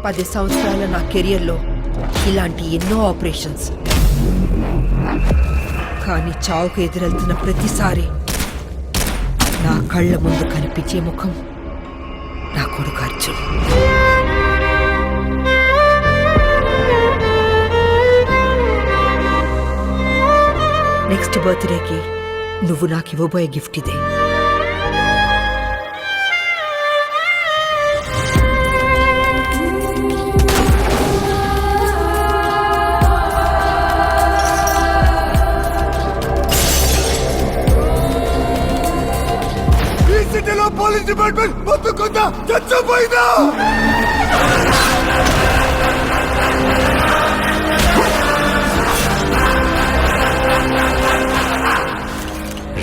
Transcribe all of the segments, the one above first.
10 సంవత్సరాల నా కెరియర్లో ఇలాంటి ఎన్నో ఆపరేషన్స్. కానీ చావుకు ఎదురెళ్తున్న ప్రతిసారి నా కళ్ళ ముందు కనిపించే ముఖం నా కొడుకు అర్జున్. నెక్స్ట్ బర్త్డేకి నువ్వు నాకు ఇవ్వబోయే గిఫ్ట్ ఇదే. ఈ సిటీలో పోలీస్ డిపార్ట్మెంట్ మొత్తం కొంత చచ్చిపోయిందా?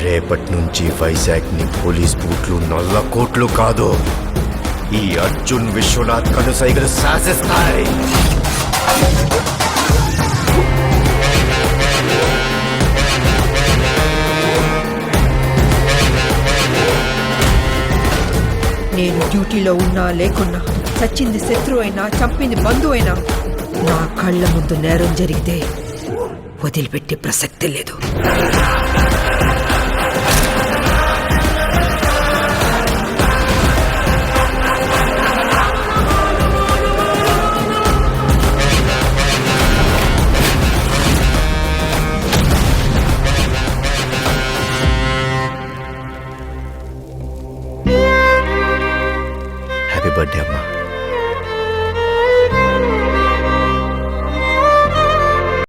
రేపటి నుంచి వైజాగ్ ని పోలీస్ బూట్లు నల్ల కోట్లు కాదు, ఈ అర్జున్ విశ్వనాథ్ కనుసైగలు శాసిస్తాయి. నేను డ్యూటీలో ఉన్నా లేకున్నా, చచ్చింది శత్రువు అయినా చంపింది బంధువు అయినా, నా కళ్ళ ముందు నేరం జరిగితే వదిలిపెట్టే ప్రసక్తి లేదు.